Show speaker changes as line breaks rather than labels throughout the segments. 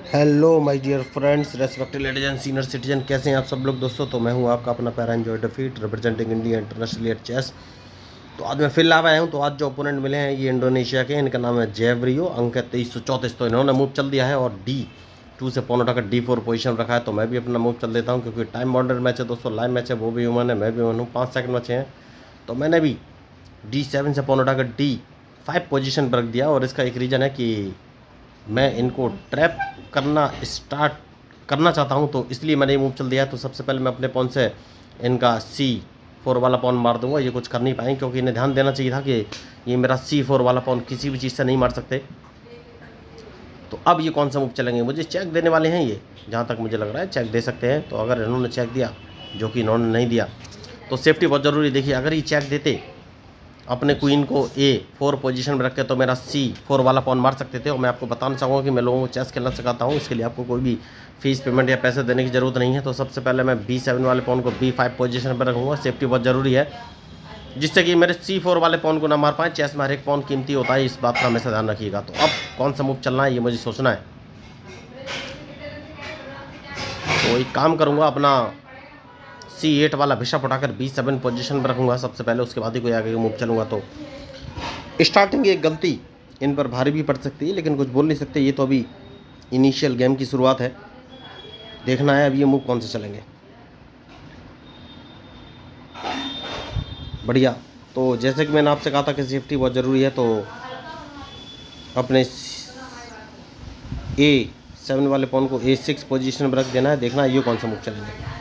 Hello my dear friends, respected ladies and senior citizen, कैसे हैं आप सब लोग दोस्तों। तो मैं हूं आपका अपना प्यारा एंजॉय डिफीट representing India international at chess. तो आज मैं फिर लाभ आया हूं। तो आज जो ओपोनेंट मिले हैं ये इंडोनेशिया के, इनका नाम है जेवरियो, अंक है 2334। तो इन्होंने मूव चल दिया है और D2 से पॉन उठाकर D4 पोजीशन रखा है। तो मैं भी अपना मूव चल देता हूँ क्योंकि टाइम बाउंडेड मैच है दोस्तों, लाइव मैच है। वो भी ह्यूमन है, मैं भी ह्यूमन हूँ, 5 सेकंड बचे हैं। तो मैंने भी D7 से पॉन उठाकर D5 पोजीशन पर रख दिया और इसका एक रीज़न है कि मैं इनको ट्रैप करना स्टार्ट करना चाहता हूं, तो इसलिए मैंने ये मूव चल दिया है। तो सबसे पहले मैं अपने पॉन से इनका C4 वाला पॉन मार दूंगा। ये कुछ कर नहीं पाएंगे क्योंकि इन्हें ध्यान देना चाहिए था कि ये मेरा C4 वाला पॉन किसी भी चीज़ से नहीं मार सकते। तो अब ये कौन सा मूव चलेंगे, मुझे चेक देने वाले हैं ये, जहाँ तक मुझे लग रहा है चेक दे सकते हैं। तो अगर इन्होंने चेक दिया, जो कि इन्होंने नहीं दिया, तो सेफ्टी बहुत ज़रूरी। देखिए, अगर ये चेक देते अपने क्वीन को A4 पोजीशन में रख के, तो मेरा C4 वाला पॉन मार सकते थे। और मैं आपको बताना चाहूँगा कि मैं लोगों को चेस खेलना सिखाता हूँ, इसके लिए आपको कोई भी फीस पेमेंट या पैसे देने की ज़रूरत नहीं है। तो सबसे पहले मैं B7 वाले पॉन को B5 पोजीशन पर रखूँगा। सेफ्टी बहुत ज़रूरी है, जिससे कि मेरे C4 वाले पॉन को ना मार पाएँ। चेस में हर एक पॉन कीमती होता है, इस बात का हमेशा ध्यान रखिएगा। तो अब कौन सा मूव चलना है ये मुझे सोचना है। तो एक काम करूँगा, अपना C8 वाला बिशप उठाकर B7 पोजीशन पर रखूँगा सबसे पहले, उसके बाद ही कोई आगे मूव चलूँगा। तो स्टार्टिंग एक गलती इन पर भारी भी पड़ सकती है, लेकिन कुछ बोल नहीं सकते। ये तो अभी इनिशियल गेम की शुरुआत है, देखना है अब ये मूव कौन से चलेंगे। बढ़िया। तो जैसे कि मैंने आपसे कहा था कि सेफ्टी बहुत ज़रूरी है, तो अपने A7 वाले पॉन को A6 पोजीशन पर रख देना है। देखना है ये कौन सा मूव चलेंगे।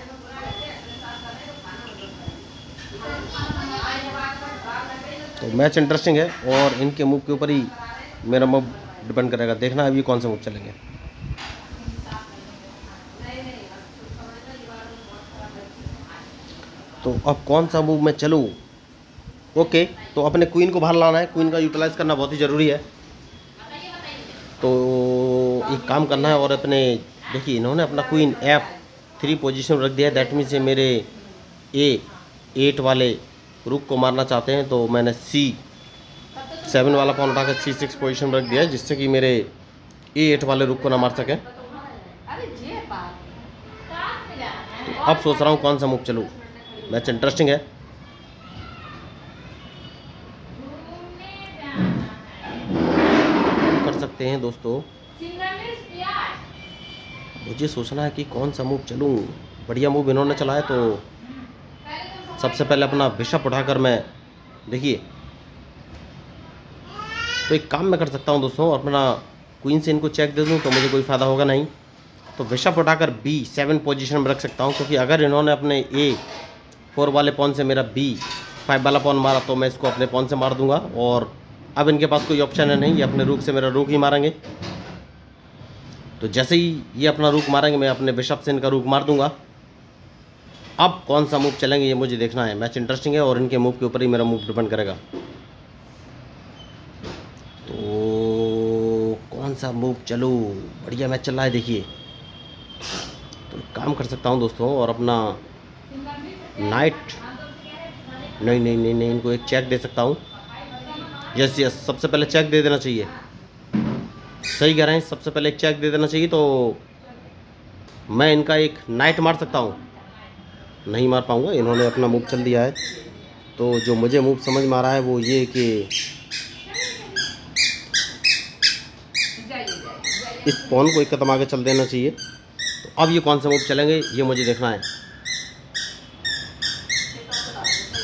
तो मैच इंटरेस्टिंग है और इनके मूव के ऊपर ही मेरा मूव डिपेंड करेगा। देखना है अभी कौन सा मूव चलेंगे। तो अब कौन सा मूव मैं चलूँ। ओके, तो अपने क्वीन को बाहर लाना है, क्वीन का यूटिलाइज करना बहुत ही ज़रूरी है। तो एक काम करना है और अपने, देखिए इन्होंने अपना क्वीन F3 पोजीशन रख दिया है। दैट मीन्स ये मेरे A8 वाले रुक को मारना चाहते हैं। तो मैंने C7 वाला पॉन उठाकर C6 पोजीशन रख दिया है, जिससे कि मेरे A8 वाले रुक को ना मार सकें। तो अब सोच रहा हूँ कौन सा मूव चलूँ। मैच इंटरेस्टिंग है। कर सकते हैं दोस्तों, मुझे सोचना है कि कौन सा मूव चलूँ। बढ़िया मूव इन्होंने चलाया, तो सबसे पहले अपना बिशप उठाकर मैं, देखिए तो एक काम मैं कर सकता हूं दोस्तों, अपना क्वीन से इनको चेक दे दूं तो मुझे कोई फ़ायदा होगा नहीं। तो बिशप उठाकर B7 पोजीशन में रख सकता हूं, क्योंकि अगर इन्होंने अपने A4 वाले पॉन से मेरा B5 वाला पॉन मारा तो मैं इसको अपने पॉन से मार दूंगा। और अब इनके पास कोई ऑप्शन है नहीं, ये अपने रूक से मेरा रूक ही मारेंगे। तो जैसे ही ये अपना रूक मारेंगे, मैं अपने बिशप से इनका रूक मार दूंगा। अब कौन सा मूव चलेंगे ये मुझे देखना है। मैच इंटरेस्टिंग है और इनके मूव के ऊपर ही मेरा मूव डिपेंड करेगा। तो कौन सा मूव चलूँ, बढ़िया मैच चल रहा है देखिए। तो काम कर सकता हूँ दोस्तों और अपना नाइट, नहीं नहीं नहीं नहीं, इनको एक चेक दे सकता हूँ। यस यस, सबसे पहले चेक दे देना चाहिए। सही कह रहे हैं, सबसे पहले एक चेक दे देना चाहिए। तो मैं इनका एक नाइट मार सकता हूँ, नहीं मार पाऊँगा, इन्होंने अपना मूव चल दिया है। तो जो मुझे मूव समझ में आ रहा है वो ये कि इस पॉन को एक कदम आगे चल देना चाहिए। तो अब ये कौन सा मूव चलेंगे ये मुझे देखना है।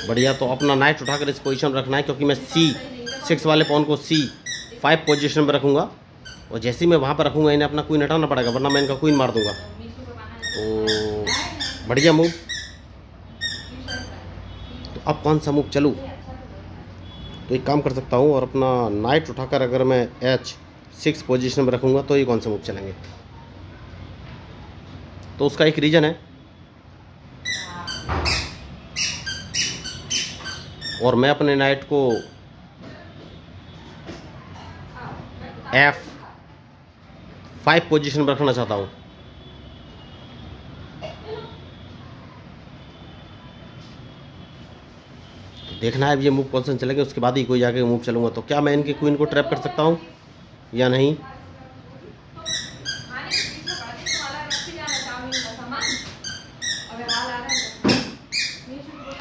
बढ़िया। तो अपना नाइट उठाकर इस पोजीशन में रखना है, क्योंकि मैं C6 वाले पॉन को C5 पोजीशन पर रखूँगा। और जैसे ही मैं वहाँ पर रखूँगा, इन्हें अपना क्वीन हटाना पड़ेगा, वरना मैं इनका क्वीन मार दूँगा। तो बढ़िया मूव। तो अब कौन सा मूव चलूँ। तो एक काम कर सकता हूँ और अपना नाइट उठाकर अगर मैं H6 पोजीशन में रखूँगा तो ये कौन सा मूव चलेंगे। तो उसका एक रीज़न है, और मैं अपने नाइट को F5 पोजीशन पर रखना चाहता हूँ। देखना है अब ये मूव कौन सा चलेंगे, उसके बाद ही कोई जाके मूव चलूँगा। तो क्या मैं इनके क्वीन को ट्रैप कर सकता हूँ या नहीं।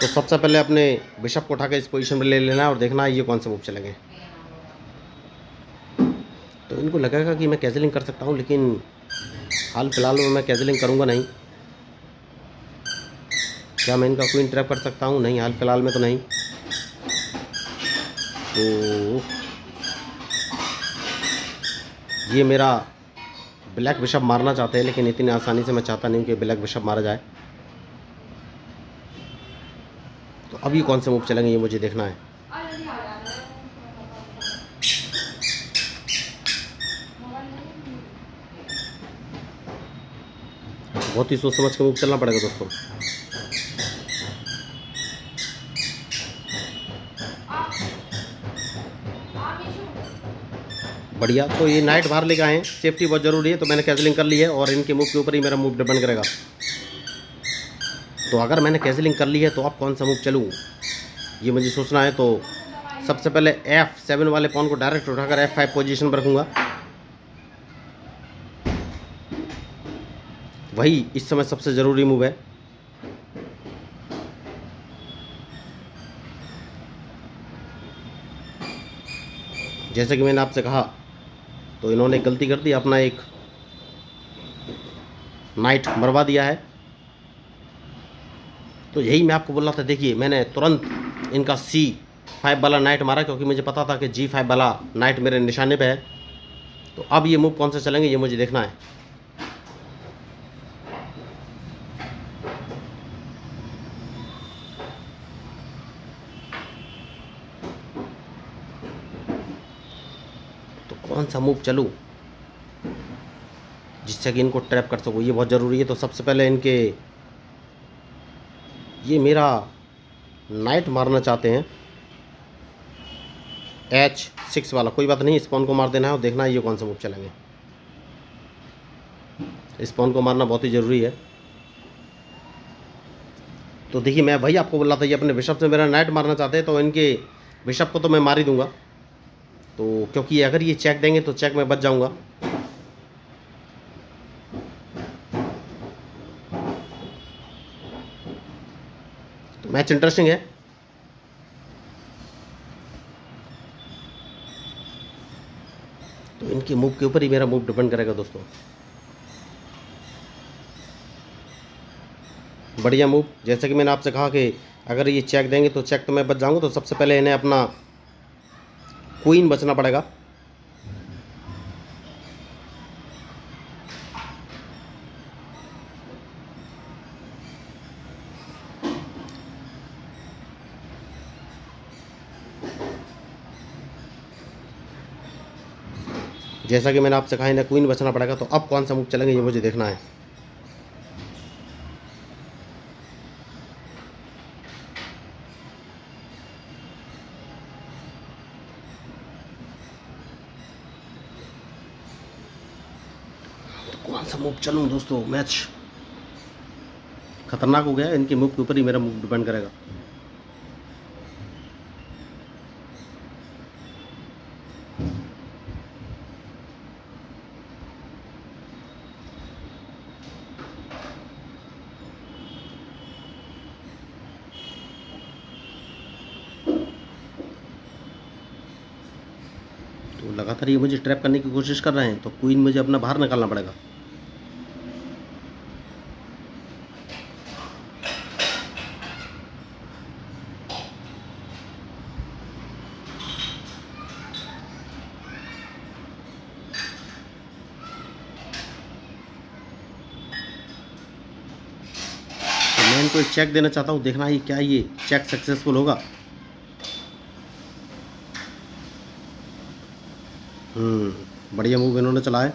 तो सबसे पहले अपने बिशप को उठा के इस पोजीशन में ले लेना है और देखना है ये कौन से मूव चलेंगे। तो इनको लगेगा कि मैं कैजलिंग कर सकता हूँ, लेकिन हाल फिलहाल में मैं कैजलिंग करूँगा नहीं। क्या मैं इनका क्वीन ट्रैप कर सकता हूँ? नहीं, हाल फिलहाल में तो नहीं। तो ये मेरा ब्लैक बिशप मारना चाहते हैं, लेकिन इतनी आसानी से मैं चाहता नहीं कि ब्लैक बिशप मारा जाए। तो अब ये कौन से मूव चलेंगे ये मुझे देखना है। बहुत ही सोच समझ के मूव चलना पड़ेगा दोस्तों। बढ़िया। तो ये नाइट बाहर लेके आए हैं, सेफ्टी बहुत ज़रूरी है, तो मैंने कैजलिंग कर ली है और इनके मूव के ऊपर ही मेरा मूव डिपेंड करेगा। तो अगर मैंने कैजलिंग कर ली है तो अब कौन सा मूव चलूँ ये मुझे सोचना है। तो सबसे पहले F7 वाले पॉन को डायरेक्ट उठाकर F5 पोजीशन पर रखूँगा। वही इस समय सबसे ज़रूरी मूव है। जैसे कि मैंने आपसे कहा, तो इन्होंने गलती कर दी, अपना एक नाइट मरवा दिया है। तो यही मैं आपको बोल रहा था। देखिए, मैंने तुरंत इनका C5 वाला नाइट मारा, क्योंकि मुझे पता था कि G5 वाला नाइट मेरे निशाने पे है। तो अब ये मूव कौन से चलेंगे ये मुझे देखना है। तो कौन सा मूव चलूँ जिससे कि इनको ट्रैप कर सकूँ, ये बहुत ज़रूरी है। तो सबसे पहले इनके ये मेरा नाइट मारना चाहते हैं H6 वाला। कोई बात नहीं, इस पॉन को मार देना है और देखना है ये कौन सा मूव चलेंगे। इस पॉन को मारना बहुत ही ज़रूरी है। तो देखिए, मैं भाई आपको बोल रहा था, ये अपने बिशप से मेरा नाइट मारना चाहते हैं, तो इनके बिशप को तो मैं मार ही दूंगा। तो क्योंकि अगर ये चेक देंगे तो चेक में बच जाऊंगा। तो मैच इंटरेस्टिंग है। तो इनके मूव के ऊपर ही मेरा मूव डिपेंड करेगा दोस्तों। बढ़िया मूव। जैसे कि मैंने आपसे कहा कि अगर ये चेक देंगे तो चेक तो मैं बच जाऊंगा। तो सबसे पहले इन्हें अपना क्वीन बचना पड़ेगा। जैसा कि मैंने आपसे कहा, इन्हें क्वीन बचना पड़ेगा। तो अब कौन सा मूव चलेंगे ये मुझे देखना है। तो कौन सा मूव चलूं दोस्तों, मैच खतरनाक हो गया। इनके मूव के ऊपर ही मेरा मूव डिपेंड करेगा। तो लगातार ये मुझे ट्रैप करने की कोशिश कर रहे हैं, तो क्वीन मुझे अपना बाहर निकालना पड़ेगा। तो मैं इनको एक चेक देना चाहता हूँ, देखना है क्या ये चेक सक्सेसफुल होगा। बढ़िया मूव इन्होंने चलाया।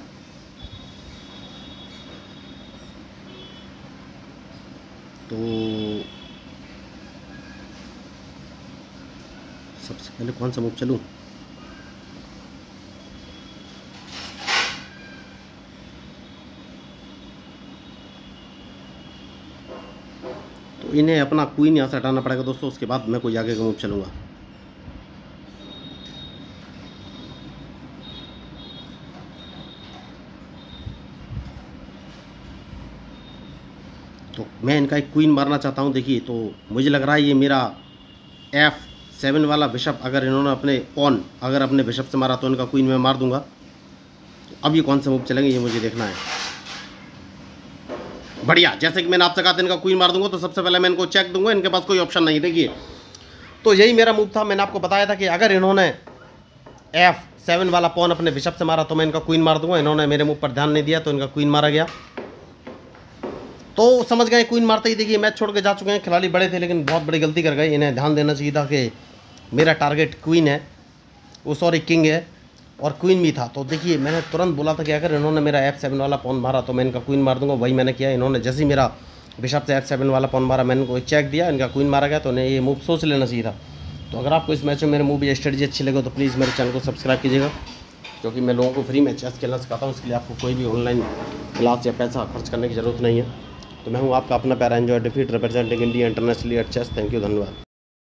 तो सबसे पहले कौन सा मूव चलूं। तो इन्हें अपना क्वीन यहाँ से हटाना पड़ेगा दोस्तों, उसके बाद मैं कोई आगे का मूव चलूँगा। तो मैं इनका एक क्वीन मारना चाहता हूँ। देखिए, तो मुझे लग रहा है ये मेरा F7 वाला बिशप, अगर इन्होंने अपने बिशप से मारा तो इनका क्वीन मैं मार दूंगा। अब ये कौन से मूव चलेंगे ये मुझे देखना है। बढ़िया, जैसे कि मैंने आपसे कहा था इनका क्वीन मार दूंगा, तो सबसे पहले मैं इनको चेक दूंगा, इनके पास कोई ऑप्शन नहीं। देखिए, तो यही मेरा मूव था। मैंने आपको बताया था कि अगर इन्होंने F7 वाला पॉन अपने बिशप से मारा तो मैं इनका क्वीन मार दूंगा। इन्होंने मेरे मूव पर ध्यान नहीं दिया तो इनका क्वीन मारा गया। तो समझ गए, क्वीन मारते ही देखिए मैच छोड़ के जा चुके हैं। खिलाड़ी बड़े थे लेकिन बहुत बड़ी गलती कर गए। इन्हें ध्यान देना चाहिए था कि मेरा टारगेट क्वीन है, वो सॉरी किंग है, और क्वीन भी था। तो देखिए, मैंने तुरंत बोला था कि अगर इन्होंने मेरा F7 वाला पॉन मारा तो मैं इनका क्वीन मार दूंगा। वही मैंने किया। इन्होंने जैसे ही मेरा बिशप से F7 वाला पॉन मारा, मैंने इनको चेक दिया, इनका क्वीन मारा गया। तो उन्हें ये मूव सोच लेना चाहिए था। तो अगर आपको इस मैच में मेरे मूव या स्ट्रेटजी अच्छी लगे तो प्लीज़ मेरे चैनल को सब्सक्राइब कीजिएगा, क्योंकि मैं लोगों को फ्री में चेस खेलना सिखाता हूँ। इसके लिए आपको कोई भी ऑनलाइन क्लास या पैसा खर्च करने की ज़रूरत नहीं है। तो मैं हूँ आपका अपना पैरा एंजॉय डिफीट, representing India internationally at chess. Thank you, धन्यवाद।